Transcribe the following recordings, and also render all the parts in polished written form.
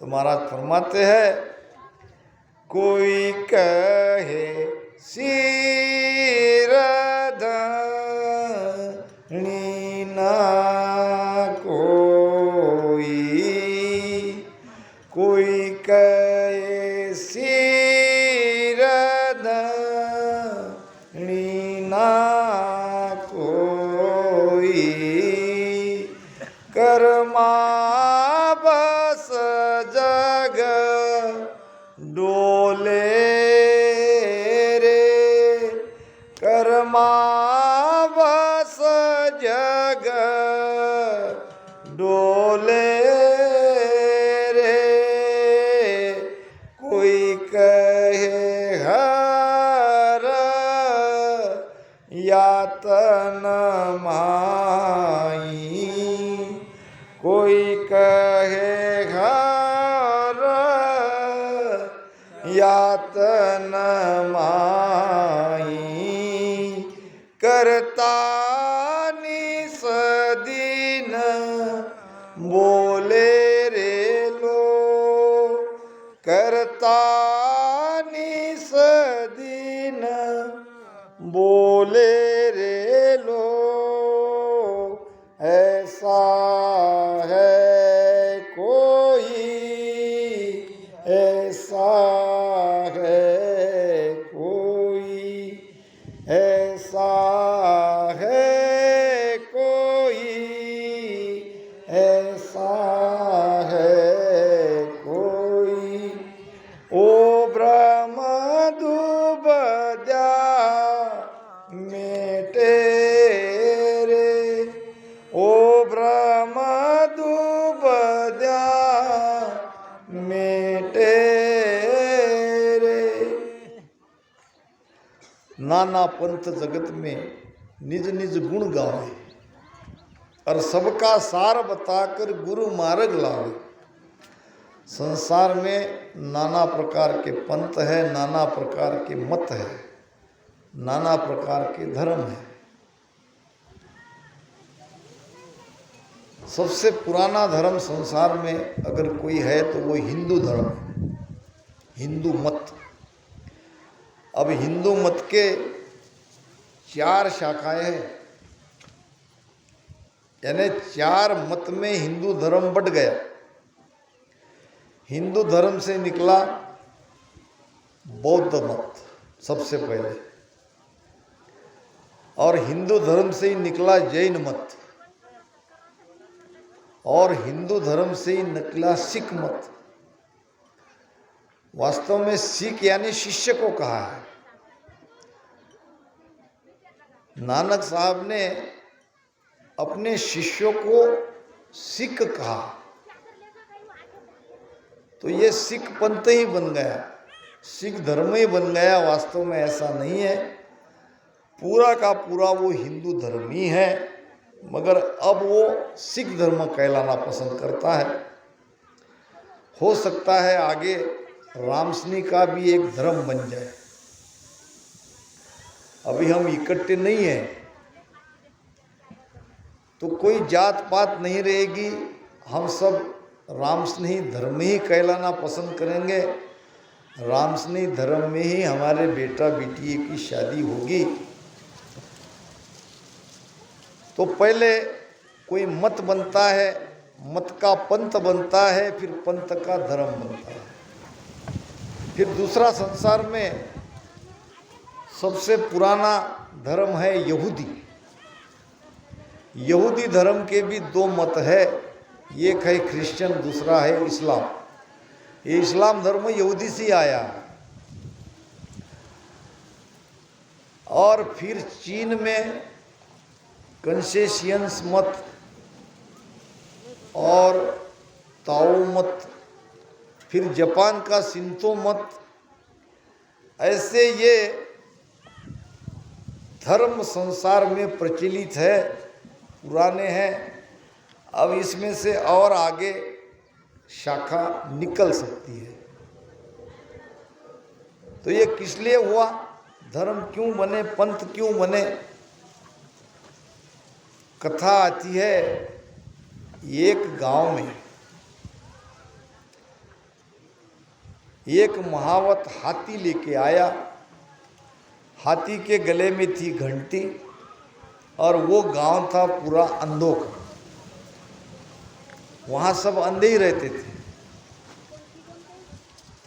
तो महाराज फरमाते हैं, कोई कहे सिर धनी ना कोई कहे सिर धनी ना कोई, कर्मा बस जग डोले रे, कर्मा बस जग डोले रे, कोई कहे हर यातन माई, कोई कहे हर यातन माई, करता निस दिन बोले रे लो, करता निस दिन बोले रे लो, ऐसा है कोई, ऐसा है कोई, ऐसा है कोई, ऐसा है कोई, ओ ब्रह्म दुबद्या मेटे रे, ओ ब्रह्म दुबद्या मेटे रे। नाना पंथ जगत में निज निज गुण गावे, और सबका सार बताकर गुरु मार्ग लावे। संसार में नाना प्रकार के पंथ है, नाना प्रकार के मत है, नाना प्रकार के धर्म है। सबसे पुराना धर्म संसार में अगर कोई है तो वो हिंदू धर्म है, हिंदू मत। अब हिंदू मत के 4 शाखाएं हैं, यानी 4 मत में हिंदू धर्म बट गया। हिंदू धर्म से निकला बौद्ध मत सबसे पहले, और हिंदू धर्म से ही निकला जैन मत, और हिंदू धर्म से ही निकला सिख मत। वास्तव में सिख यानी शिष्य को कहा है। नानक साहब ने अपने शिष्यों को सिख कहा, तो ये सिख पंथ ही बन गया, सिख धर्म ही बन गया। वास्तव में ऐसा नहीं है, पूरा का पूरा वो हिंदू धर्म ही है, मगर अब वो सिख धर्म कहलाना पसंद करता है। हो सकता है आगे रामसनी का भी एक धर्म बन जाए। अभी हम इकट्ठे नहीं हैं, तो कोई जात पात नहीं रहेगी, हम सब रामसनी धर्म ही कहलाना पसंद करेंगे। रामसनी धर्म में ही हमारे बेटा बेटी की शादी होगी। तो पहले कोई मत बनता है, मत का पंथ बनता है, फिर पंथ का धर्म बनता है। फिर दूसरा संसार में सबसे पुराना धर्म है यहूदी। यहूदी धर्म के भी 2 मत है, एक है क्रिश्चियन, दूसरा है इस्लाम। ये इस्लाम धर्म यहूदी से आया। और फिर चीन में कंसेशियंस मत और ताओ मत, फिर जापान का शिंतो मत। ऐसे ये धर्म संसार में प्रचलित है, पुराने हैं। अब इसमें से और आगे शाखा निकल सकती है। तो ये किस लिए हुआ, धर्म क्यों बने, पंथ क्यों बने? कथा आती है, एक गांव में एक महावत हाथी लेके आया। हाथी के गले में थी घंटी और वो गांव था पूरा अंधों का। वहाँ सब अंधे ही रहते थे।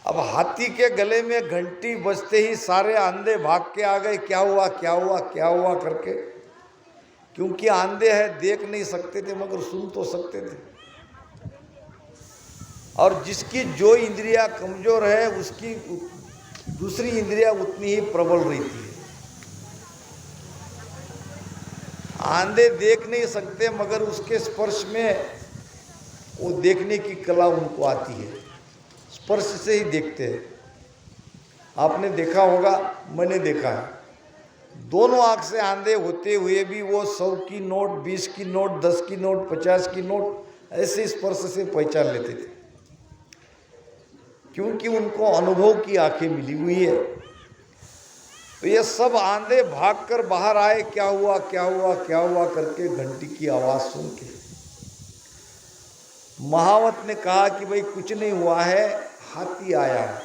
अब हाथी के गले में घंटी बजते ही सारे अंधे भाग के आ गए, क्या हुआ क्या हुआ क्या हुआ करके। क्योंकि अंधे हैं, देख नहीं सकते थे मगर सुन तो सकते थे। और जिसकी जो इंद्रियां कमजोर है उसकी दूसरी इंद्रियां उतनी ही प्रबल रहती है। अंधे देख नहीं सकते मगर उसके स्पर्श में वो देखने की कला उनको आती है, स्पर्श से ही देखते हैं। आपने देखा होगा, मैंने देखा है, दोनों आंख से अंधे होते हुए भी वो 100 की नोट, 20 की नोट, 10 की नोट, 50 की नोट ऐसे स्पर्श से पहचान लेते थे, क्योंकि उनको अनुभव की आंखें मिली हुई है। तो ये सब आंधे भागकर बाहर आए, क्या हुआ क्या हुआ क्या हुआ करके घंटी की आवाज सुन के। महावत ने कहा कि भाई कुछ नहीं हुआ है, हाथी आया है,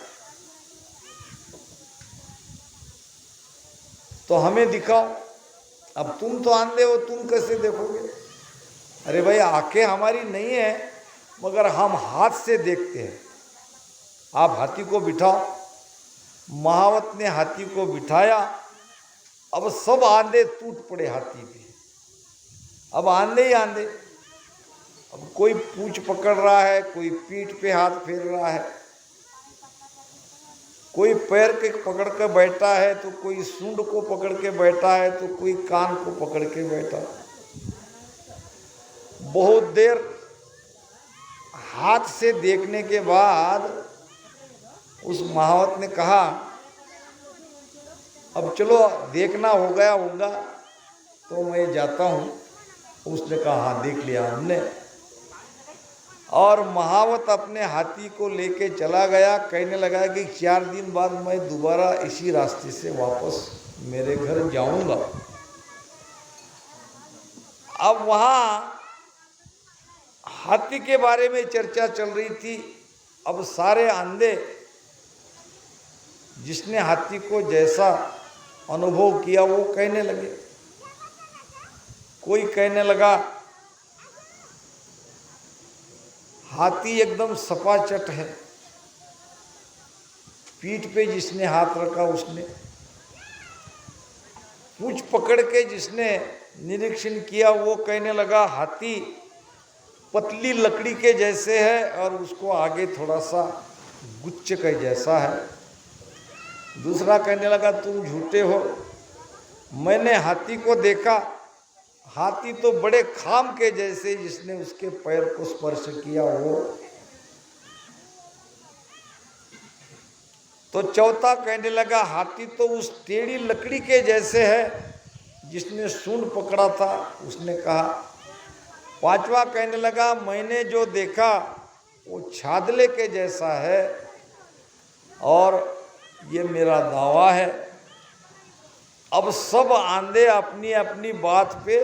तो हमें दिखाओ। अब तुम तो अंधे हो, तुम कैसे देखोगे? अरे भाई आंखें हमारी नहीं है मगर हम हाथ से देखते हैं, आप हाथी को बिठाओ। महावत ने हाथी को बिठाया। अब सब आंधे टूट पड़े हाथी पे। अब आंधे ही आंधे। अब कोई पूंछ पकड़ रहा है, कोई पीठ पे हाथ फेर रहा है, कोई पैर के पकड़ के बैठा है, तो कोई सूंड को पकड़ के बैठा है, तो कोई कान को पकड़ के बैठा। बहुत देर हाथ से देखने के बाद उस महावत ने कहा अब चलो देखना हो गया होगा तो मैं जाता हूँ। उसने कहा हाँ देख लिया हमने। और महावत अपने हाथी को लेके चला गया। कहने लगा कि 4 दिन बाद मैं दोबारा इसी रास्ते से वापस मेरे घर जाऊंगा। अब वहाँ हाथी के बारे में चर्चा चल रही थी। अब सारे अंधे जिसने हाथी को जैसा अनुभव किया वो कहने लगे। कोई कहने लगा हाथी एकदम सपाचट है, पीठ पे जिसने हाथ रखा उसने, पूंछ पकड़ के जिसने निरीक्षण किया वो कहने लगा हाथी पतली लकड़ी के जैसे है और उसको आगे थोड़ा सा गुच्छ के जैसा है। दूसरा कहने लगा तुम झूठे हो, मैंने हाथी को देखा, हाथी तो बड़े खाम के जैसे, जिसने उसके पैर को स्पर्श किया वो। तो चौथा कहने लगा हाथी तो उस टेढ़ी लकड़ी के जैसे है जिसने सूंड पकड़ा था, उसने कहा। पांचवा कहने लगा मैंने जो देखा वो छादले के जैसा है और ये मेरा दावा है। अब सब आंधे अपनी अपनी बात पे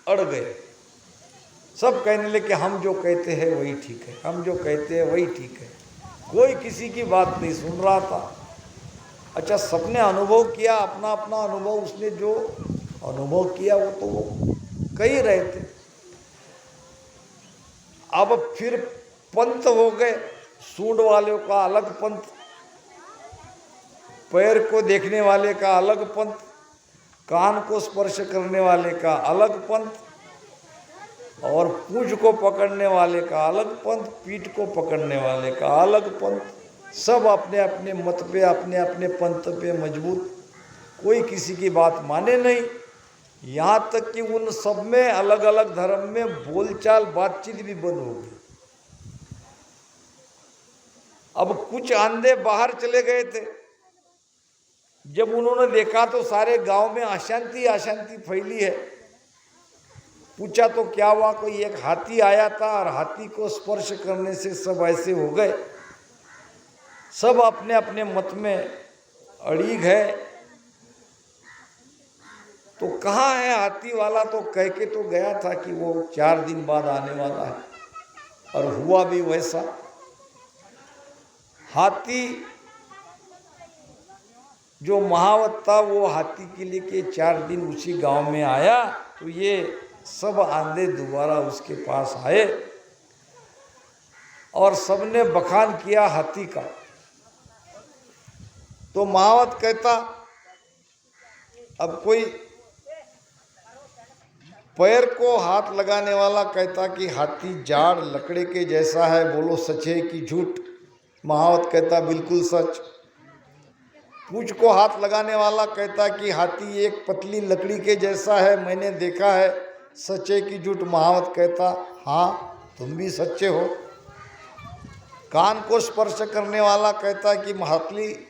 अड़ गए। सब कहने लगे कि हम जो कहते हैं वही ठीक है, हम जो कहते हैं वही ठीक है। कोई किसी की बात नहीं सुन रहा था। अच्छा, सबने अनुभव किया, अपना अपना अनुभव, उसने जो अनुभव किया वो तो वो कह रहे थे। अब फिर पंथ हो गए। सूंड वालों का अलग पंथ, पैर को देखने वाले का अलग पंथ, कान को स्पर्श करने वाले का अलग पंथ, और पूंछ को पकड़ने वाले का अलग पंथ, पीठ को पकड़ने वाले का अलग पंथ। सब अपने अपने मत पे, अपने अपने पंथ पे मजबूत, कोई किसी की बात माने नहीं। यहाँ तक कि उन सब में अलग अलग धर्म में बोलचाल बातचीत भी बंद हो गई। अब कुछ अंधे बाहर चले गए थे। जब उन्होंने देखा तो सारे गांव में अशांति अशांति फैली है। पूछा तो क्या हुआ, कोई एक हाथी आया था और हाथी को स्पर्श करने से सब ऐसे हो गए। सब अपने अपने मत में अड़ीग है। तो कहाँ है हाथी वाला, तो कह के तो गया था कि वो 4 दिन बाद आने वाला है, और हुआ भी वैसा। हाथी जो महावत था वो हाथी के लेके 4 दिन उसी गांव में आया, तो ये सब आंधे दोबारा उसके पास आए और सबने बखान किया हाथी का। तो महावत कहता, अब कोई पैर को हाथ लगाने वाला कहता कि हाथी जाड़ लकड़े के जैसा है, बोलो सच है कि झूठ? महावत कहता बिल्कुल सच। पूंछ को हाथ लगाने वाला कहता कि हाथी एक पतली लकड़ी के जैसा है, मैंने देखा है, सच है कि झूठ? महावत कहता हाँ तुम भी सच्चे हो। कान को स्पर्श करने वाला कहता कि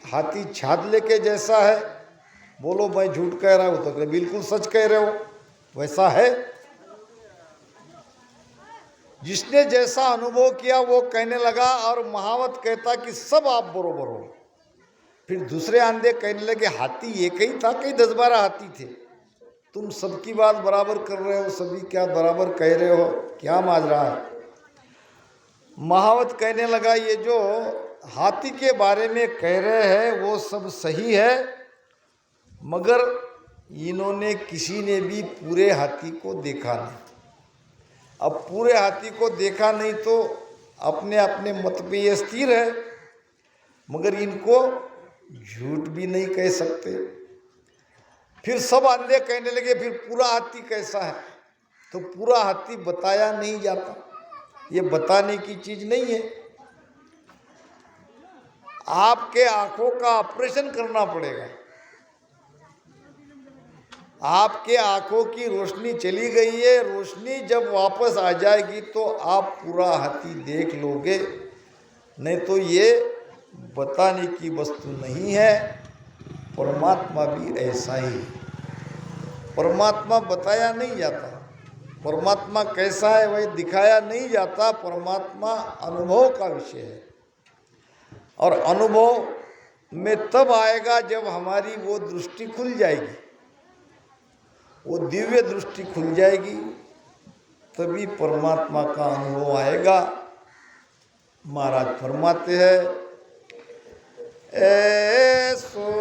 हाथी छादले के जैसा है, बोलो मैं झूठ कह रहा हूँ? तो कह बिल्कुल सच कह रहे हो, वैसा है। जिसने जैसा अनुभव किया वो कहने लगा, और महावत कहता कि सब आप बरोबर हो। फिर दूसरे आंधे कहने लगे हाथी एक ही था, कई 10-12 हाथी थे, तुम सबकी बात बराबर कर रहे हो, सभी क्या बराबर कह रहे हो, क्या माजरा है? महावत कहने लगा ये जो हाथी के बारे में कह रहे हैं वो सब सही है, मगर इन्होंने किसी ने भी पूरे हाथी को देखा नहीं। अब पूरे हाथी को देखा नहीं तो अपने अपने मत पे ये स्थिर है, मगर इनको झूठ भी नहीं कह सकते। फिर सब अंधे कहने लगे फिर पूरा हाथी कैसा है? तो पूरा हाथी बताया नहीं जाता, ये बताने की चीज नहीं है। आपके आंखों का ऑपरेशन करना पड़ेगा। आपके आंखों की रोशनी चली गई है, रोशनी जब वापस आ जाएगी तो आप पूरा हाथी देख लोगे, नहीं तो ये बताने की वस्तु नहीं है। परमात्मा भी ऐसा ही, परमात्मा बताया नहीं जाता, परमात्मा कैसा है वही दिखाया नहीं जाता, परमात्मा अनुभव का विषय है। और अनुभव में तब आएगा जब हमारी वो दृष्टि खुल जाएगी, वो दिव्य दृष्टि खुल जाएगी, तभी परमात्मा का अनुभव आएगा। महाराज फरमाते हैं ऐसो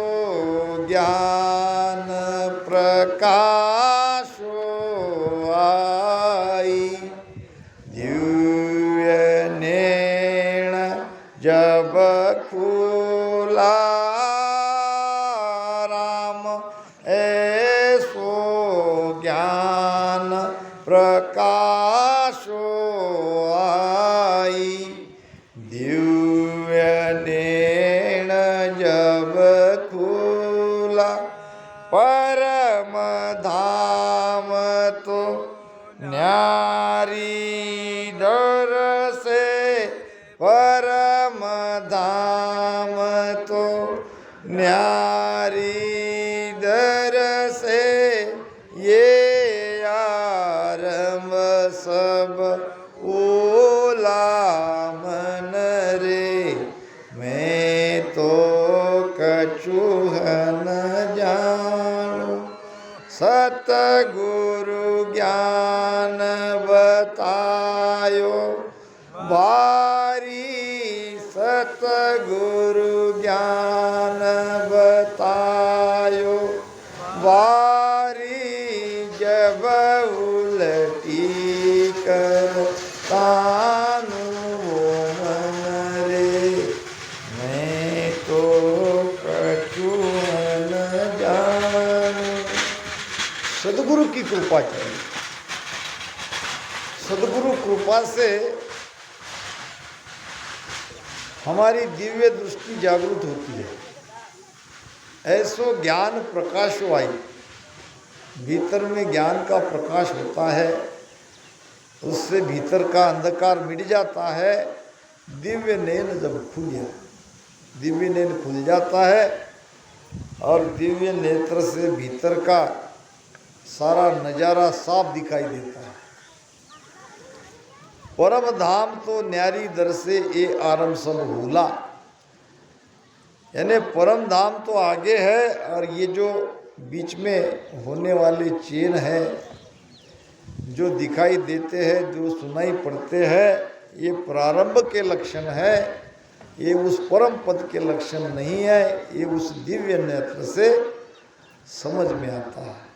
ज्ञान प्रकाशो आई, दिव्य नैण जब खुला राम, ऐसो ज्ञान प्रकाशो आई, दिव्य नैण जब खुला, परम धाम तो न्यारी दर से, परम धाम तो न्यारी दर से, ये आरंभ सब ओला मन रे, मैं तो कछु न जानू, सतगुरु ज्ञान बतायो भारी, सतगुरु ज्ञान बतायो भारी, जब उलटी कर तानु मन रे, मैं तो कछु न जानू। सदगुरु की कृपा चाहिए, सदगुरु कृपा से हमारी दिव्य दृष्टि जागृत होती है। ऐसो ज्ञान प्रकाश आई, भीतर में ज्ञान का प्रकाश होता है, उससे भीतर का अंधकार मिट जाता है। दिव्य नैन जब खुले, दिव्य नैन खुल जाता है और दिव्य नेत्र से भीतर का सारा नज़ारा साफ दिखाई देता है। परम धाम तो न्यारी दर से ये आरंभ सब हुला, यानी परम धाम तो आगे है और ये जो बीच में होने वाले चेन है, जो दिखाई देते हैं, जो सुनाई पड़ते हैं, ये प्रारंभ के लक्षण है। ये उस परम पद के लक्षण नहीं है, ये उस दिव्य नेत्र से समझ में आता है।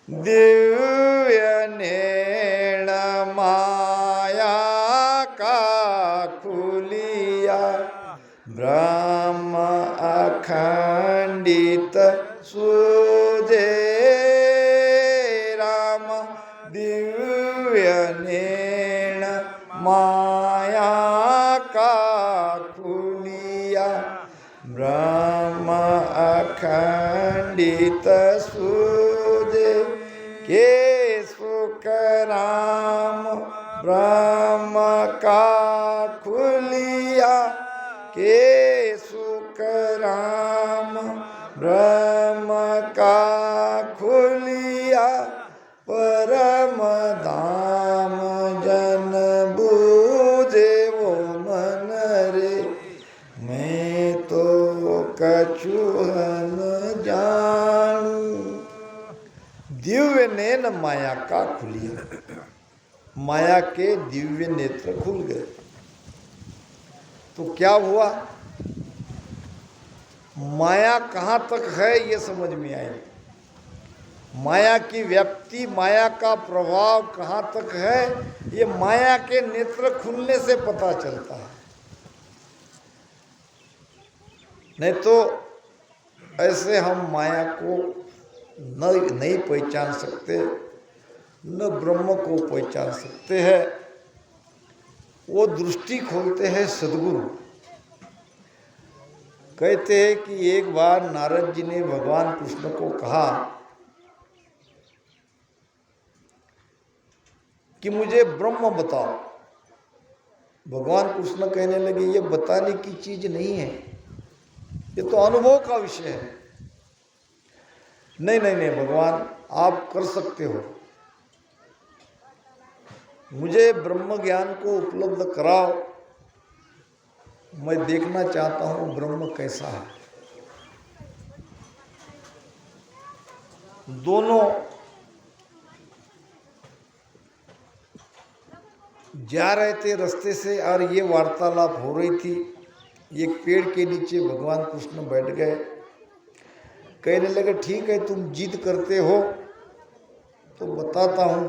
दिव्य नेण माया का खुलिया, ब्रह्म अखंडित सूझे राम। दिव्य नेण माया का खुलिया, ब्रह्म अखंडित सूझे के सुख राम। ब्रह्म का खुलिया के सुख राम। ब्रह्म का खुलिया परम धाम। जन बूझे वो मन रे, मैं तो कछुहन जानू। दिव्य नैन माया का खुलिया, माया के दिव्य नेत्र खुल गए। तो क्या हुआ? माया कहाँ तक है ये समझ में आई। माया की व्याप्ति, माया का प्रभाव कहाँ तक है, ये माया के नेत्र खुलने से पता चलता है। नहीं तो ऐसे हम माया को नहीं पहचान सकते, न ब्रह्म को पहचान सकते हैं। वो दृष्टि खोलते हैं सद्गुरु। कहते हैं कि एक बार नारद जी ने भगवान कृष्ण को कहा कि मुझे ब्रह्म बताओ। भगवान कृष्ण कहने लगे, ये बताने की चीज नहीं है, ये तो अनुभव का विषय है। नहीं नहीं नहीं भगवान, आप कर सकते हो, मुझे ब्रह्म ज्ञान को उपलब्ध कराओ, मैं देखना चाहता हूं ब्रह्म कैसा है। दोनों जा रहे थे रास्ते से और ये वार्तालाप हो रही थी। एक पेड़ के नीचे भगवान कृष्ण बैठ गए। कहने लगे, ठीक है तुम जिद करते हो तो बताता हूं,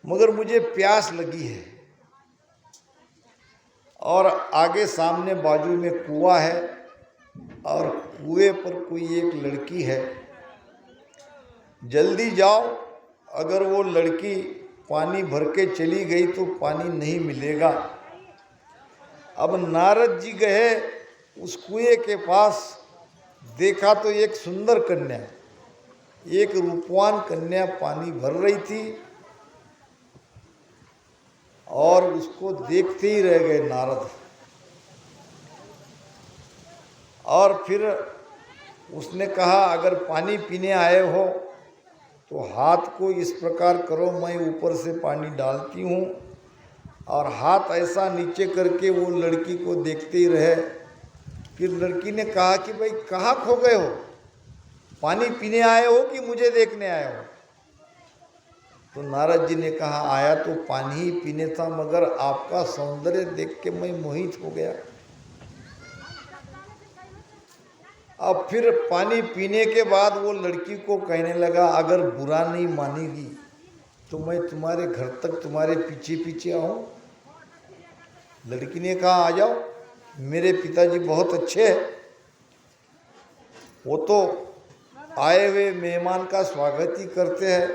मगर मुझे प्यास लगी है और आगे सामने बाजू में कुआं है और कुएं पर कोई एक लड़की है। जल्दी जाओ, अगर वो लड़की पानी भर के चली गई तो पानी नहीं मिलेगा। अब नारद जी गए उस कुएं के पास, देखा तो एक सुंदर कन्या, एक रूपवान कन्या पानी भर रही थी और उसको देखते ही रह गए नारद। और फिर उसने कहा, अगर पानी पीने आए हो तो हाथ को इस प्रकार करो, मैं ऊपर से पानी डालती हूँ। और हाथ ऐसा नीचे करके वो लड़की को देखते ही रहे। फिर लड़की ने कहा कि भाई कहाँ खो गए हो, पानी पीने आए हो कि मुझे देखने आए हो? तो नारद जी ने कहा, आया तो पानी ही पीने था, मगर आपका सौंदर्य देख के मैं मोहित हो गया। अब फिर पानी पीने के बाद वो लड़की को कहने लगा, अगर बुरा नहीं मानेगी तो मैं तुम्हारे घर तक तुम्हारे पीछे पीछे आऊं। लड़की ने कहा, आ जाओ, मेरे पिताजी बहुत अच्छे हैं, वो तो आए हुए मेहमान का स्वागत ही करते हैं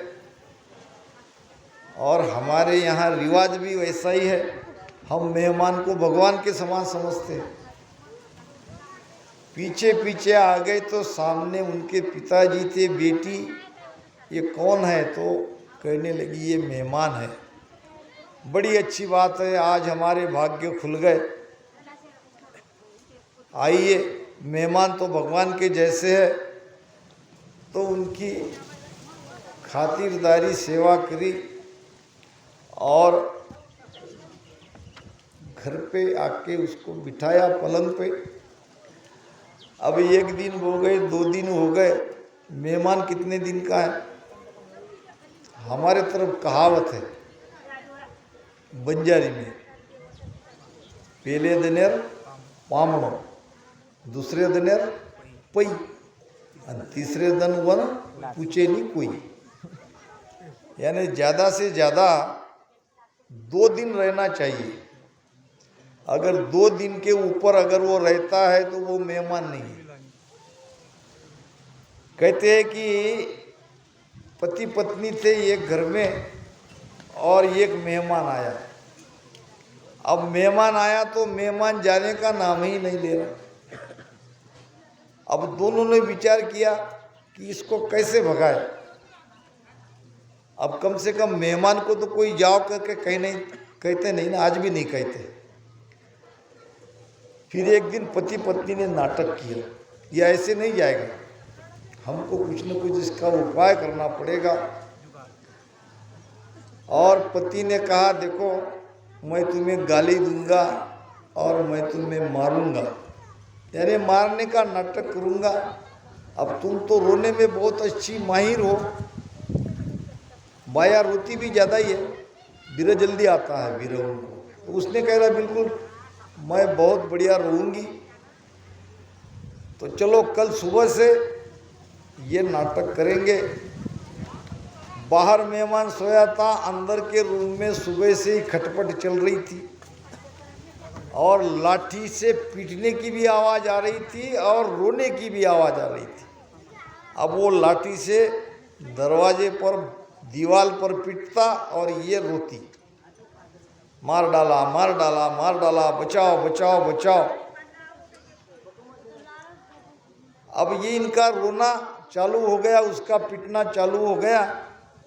और हमारे यहाँ रिवाज भी वैसा ही है, हम मेहमान को भगवान के समान समझते हैं। पीछे पीछे आ गए तो सामने उनके पिताजी थे। बेटी ये कौन है? तो कहने लगी, ये मेहमान है। बड़ी अच्छी बात है, आज हमारे भाग्य खुल गए, आइए। मेहमान तो भगवान के जैसे है। तो उनकी खातिरदारी सेवा करी और घर पे आके उसको बिठाया पलंग पे। अब एक दिन हो गए, 2 दिन हो गए, मेहमान कितने दिन का है? हमारे तरफ कहावत है बंजारी में, पहले दिनेर पामणो, दूसरे दिनेर पई और तीसरे दिन वन पूछे नहीं कोई। यानी ज़्यादा से ज़्यादा 2 दिन रहना चाहिए। अगर 2 दिन के ऊपर अगर वो रहता है तो वो मेहमान नहीं है। कहते हैं कि पति पत्नी थे एक घर में और एक मेहमान आया। अब मेहमान आया तो मेहमान जाने का नाम ही नहीं ले रहा। अब दोनों ने विचार किया कि इसको कैसे भगाए। अब कम से कम मेहमान को तो कोई जाओ करके कहीं नहीं कहते नहीं ना, आज भी नहीं कहते। फिर एक दिन पति पत्नी ने नाटक किया, ये ऐसे नहीं जाएगा, हमको कुछ न कुछ इसका उपाय करना पड़ेगा। और पति ने कहा, देखो मैं तुम्हें गाली दूंगा और मैं तुम्हें मारूंगा, यानी मारने का नाटक करूंगा। अब तुम तो रोने में बहुत अच्छी माहिर हो, बाया रोती भी ज़्यादा ही है, बीरा जल्दी आता है बीरा उनको। तो उसने कह रहा बिल्कुल मैं बहुत बढ़िया रोऊंगी। तो चलो कल सुबह से ये नाटक करेंगे। बाहर मेहमान सोया था, अंदर के रूम में सुबह से ही खटपट चल रही थी और लाठी से पीटने की भी आवाज़ आ रही थी और रोने की भी आवाज़ आ रही थी। अब वो लाठी से दरवाजे पर दीवार पर पीटता और ये रोती, मार डाला मार डाला मार डाला, बचाओ बचाओ बचाओ। अब ये इनका रोना चालू हो गया, उसका पिटना चालू हो गया।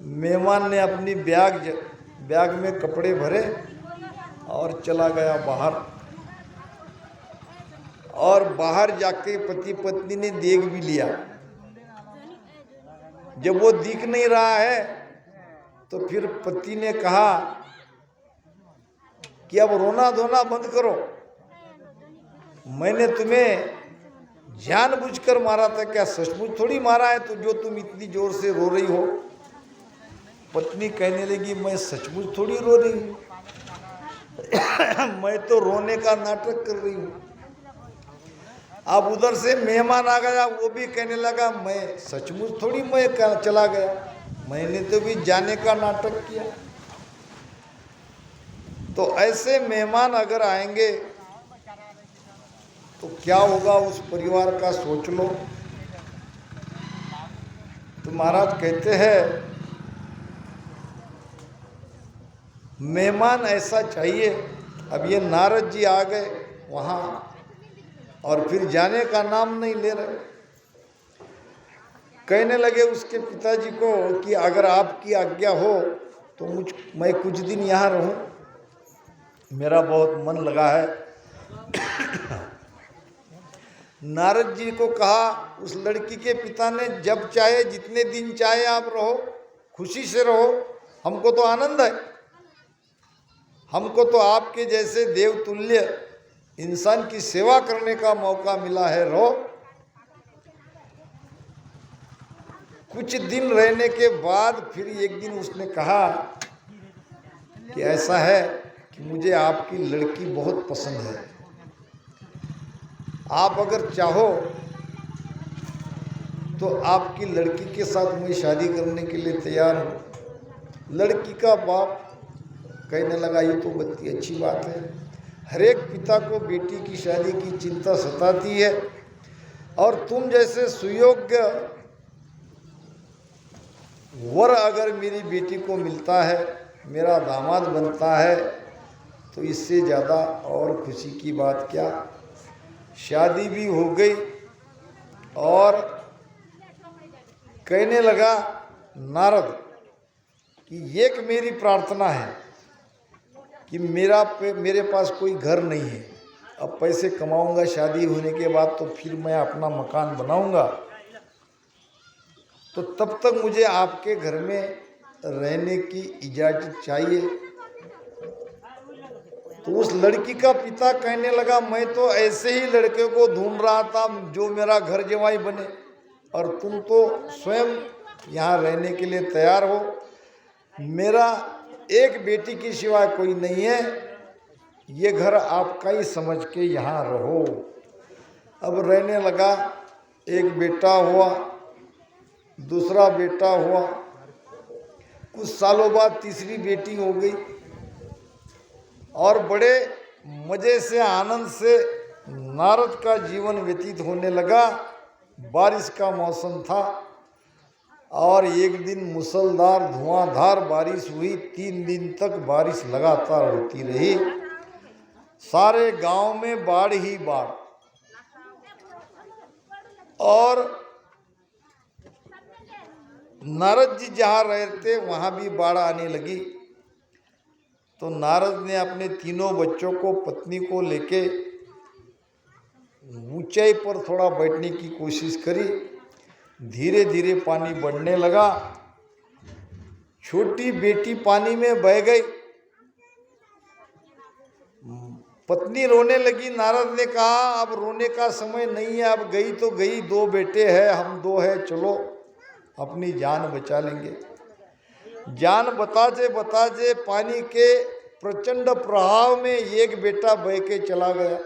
मेहमान ने अपनी बैग में कपड़े भरे और चला गया बाहर। और बाहर जाके पति पत्नी ने देख भी लिया। जब वो दिख नहीं रहा है तो फिर पति ने कहा कि अब रोना धोना बंद करो, मैंने तुम्हें जानबूझकर मारा था क्या? सचमुच थोड़ी मारा है तो जो तुम इतनी जोर से रो रही हो। पत्नी कहने लगी मैं सचमुच थोड़ी रो रही हूँ मैं तो रोने का नाटक कर रही हूँ। अब उधर से मेहमान आ गया, वो भी कहने लगा मैं सचमुच थोड़ी मैं चला गया, मैंने तो भी जाने का नाटक किया। तो ऐसे मेहमान अगर आएंगे तो क्या होगा उस परिवार का सोच लो। तो महाराज कहते हैं मेहमान ऐसा चाहिए। अब ये नारद जी आ गए वहाँ और फिर जाने का नाम नहीं ले रहे। कहने लगे उसके पिताजी को कि अगर आपकी आज्ञा हो तो मैं कुछ दिन यहाँ रहूँ, मेरा बहुत मन लगा है। नारद जी को कहा, उस लड़की के पिता ने, जब चाहे जितने दिन चाहे आप रहो, खुशी से रहो, हमको तो आनंद है। हमको तो आपके जैसे देवतुल्य इंसान की सेवा करने का मौका मिला है, रहो। कुछ दिन रहने के बाद फिर एक दिन उसने कहा कि ऐसा है कि मुझे आपकी लड़की बहुत पसंद है, आप अगर चाहो तो आपकी लड़की के साथ मैं शादी करने के लिए तैयार हूँ। लड़की का बाप कहने लगा ये तो बड़ी अच्छी बात है। हर एक पिता को बेटी की शादी की चिंता सताती है और तुम जैसे सुयोग्य वर अगर मेरी बेटी को मिलता है, मेरा दामाद बनता है, तो इससे ज़्यादा और खुशी की बात क्या। शादी भी हो गई और कहने लगा नारद कि एक मेरी प्रार्थना है कि मेरे पास कोई घर नहीं है, अब पैसे कमाऊंगा शादी होने के बाद तो फिर मैं अपना मकान बनाऊंगा, तो तब तक मुझे आपके घर में रहने की इजाज़त चाहिए। तो उस लड़की का पिता कहने लगा मैं तो ऐसे ही लड़के को ढूंढ रहा था जो मेरा घर जवाई बने, और तुम तो स्वयं यहाँ रहने के लिए तैयार हो। मेरा एक बेटी की सिवाय कोई नहीं है, ये घर आपका ही समझ के यहाँ रहो। अब रहने लगा। एक बेटा हुआ, दूसरा बेटा हुआ, कुछ सालों बाद तीसरी बेटी हो गई और बड़े मज़े से आनंद से नारद का जीवन व्यतीत होने लगा। बारिश का मौसम था और एक दिन मूसलधार धुआंधार बारिश हुई। 3 दिन तक बारिश लगातार होती रही। सारे गांव में बाढ़ ही बाढ़। और नारद जी जहाँ रहते वहाँ भी बाढ़ आने लगी। तो नारद ने अपने तीनों बच्चों को, पत्नी को लेके ऊंचाई पर थोड़ा बैठने की कोशिश करी। धीरे धीरे पानी बढ़ने लगा। छोटी बेटी पानी में बह गई। पत्नी रोने लगी। नारद ने कहा अब रोने का समय नहीं है, अब गई तो गई, 2 बेटे हैं, हम 2 हैं, चलो अपनी जान बचा लेंगे। जान बताते बताते पानी के प्रचंड प्रभाव में एक बेटा बह के चला गया।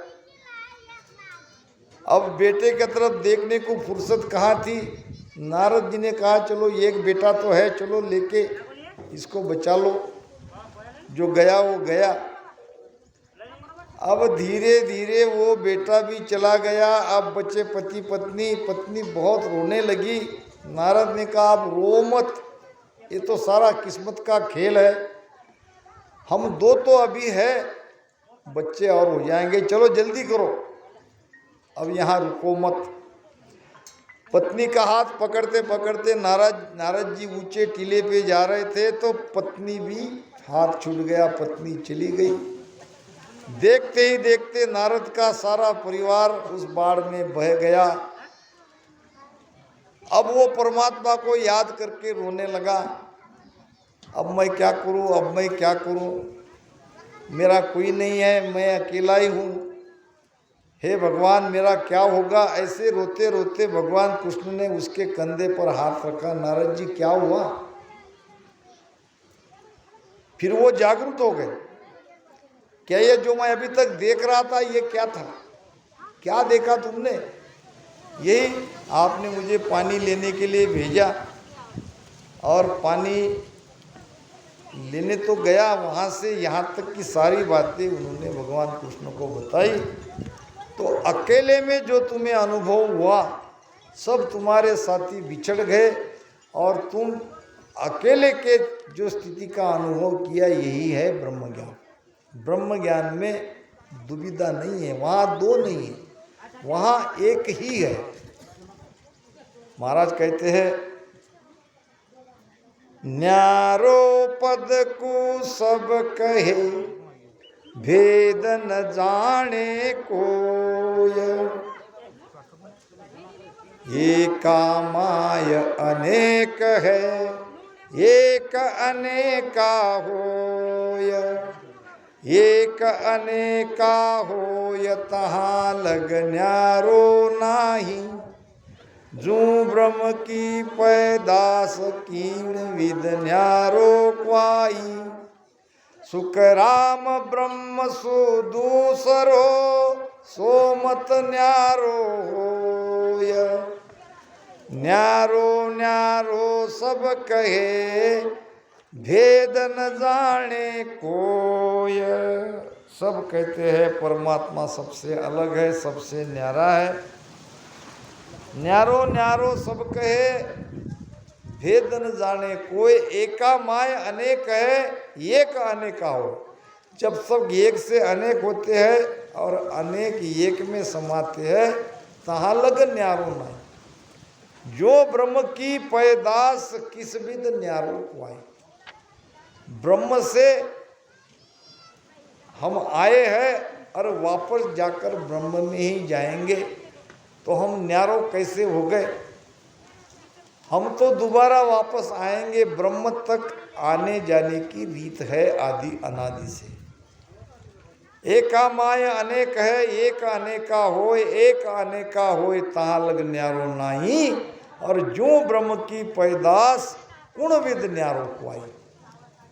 अब बेटे की तरफ देखने को फुर्सत कहाँ थी। नारद जी ने कहा चलो एक बेटा तो है, चलो लेके इसको बचा लो। जो गया वो गया। अब धीरे धीरे वो बेटा भी चला गया। अब बच्चे पति पत्नी। पत्नी बहुत रोने लगी। नारद ने कहा अब रो मत, ये तो सारा किस्मत का खेल है। हम 2 तो अभी है, बच्चे और हो जाएंगे, चलो जल्दी करो, अब यहाँ रुको मत। पत्नी का हाथ पकड़ते पकड़ते नारद जी ऊंचे टीले पे जा रहे थे तो पत्नी भी हाथ छूट गया, पत्नी चली गई। देखते ही देखते नारद का सारा परिवार उस बाढ़ में बह गया। अब वो परमात्मा को याद करके रोने लगा। अब मैं क्या करूं, अब मैं क्या करूं, मेरा कोई नहीं है, मैं अकेला ही हूं, हे भगवान मेरा क्या होगा। ऐसे रोते रोते भगवान कृष्ण ने उसके कंधे पर हाथ रखा। नारद जी क्या हुआ। फिर वो जागरूक हो गए। क्या ये जो मैं अभी तक देख रहा था ये क्या था। क्या देखा तुमने। यही आपने मुझे पानी लेने के लिए भेजा और पानी लेने तो गया, वहाँ से यहाँ तक की सारी बातें उन्होंने भगवान कृष्ण को बताई। तो अकेले में जो तुम्हें अनुभव हुआ सब तुम्हारे साथी बिछड़ गए और तुम अकेले के जो स्थिति का अनुभव किया यही है ब्रह्म ज्ञान। ब्रह्म ज्ञान में दुविधा नहीं है, वहाँ 2 नहीं है, वहाँ एक ही है। महाराज कहते हैं न्यारो पद को सब कहे भेद न जाने कोय, एका माय अनेक है एक अनेका होय, एक अनेका होय तहाँ लग न्यारो नाही, जो ब्रह्म की पैदास कीण विद न्यारो क्वाई, सुख राम ब्रह्म सो दूसरो सो मत न्यारो होय, न्यारो न्यारो सब कहे भेद न जाने कोय। सब कहते हैं परमात्मा सबसे अलग है, सबसे न्यारा है। न्यारो न्यारो सब कहे भेद न जाने कोई, एका माय अनेक है एक अनेका हो। जब सब एक से अनेक होते हैं और अनेक एक में समाते हैं तहाँ लग न्यारो नहीं, जो ब्रह्म की पैदास किस विद न्यारो क्वाई। ब्रह्म से हम आए हैं और वापस जाकर ब्रह्म में ही जाएंगे, तो हम न्यारो कैसे हो गए। हम तो दोबारा वापस आएंगे। ब्रह्म तक आने जाने की रीत है आदि अनादि से। एका माय अनेक है एक अनेका होय, एक अनेका होय तहाँ लग न्यारो नाही, और जो ब्रह्म की पैदास गुण विद न्यारो क्वाई।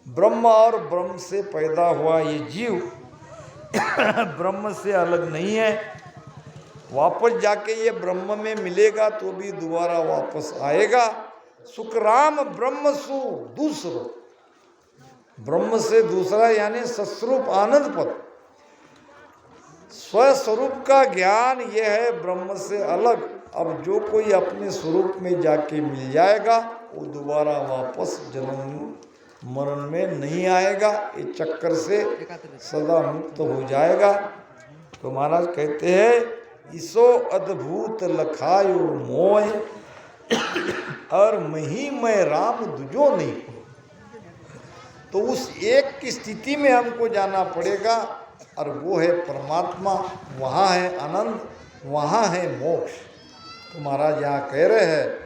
ब्रह्म और ब्रह्म से पैदा हुआ ये जीव ब्रह्म से अलग नहीं है। वापस जाके ये ब्रह्म में मिलेगा तो भी दोबारा वापस आएगा। सुखराम ब्रह्म सु दूसरो, ब्रह्म से दूसरा यानी सस्वरूप आनंद पद, स्वस्वरूप का ज्ञान यह है ब्रह्म से अलग। अब जो कोई अपने स्वरूप में जाके मिल जाएगा वो दोबारा वापस जन्म मरण में नहीं आएगा, ये चक्कर से सदा मुक्त हो जाएगा। तो महाराज कहते हैं इसो अद्भुत लखायो मोय और मही मैं राम दुजो नहीं। तो उस एक की स्थिति में हमको जाना पड़ेगा और वो है परमात्मा, वहाँ है आनंद, वहाँ है मोक्ष। तो महाराज यहाँ कह रहे हैं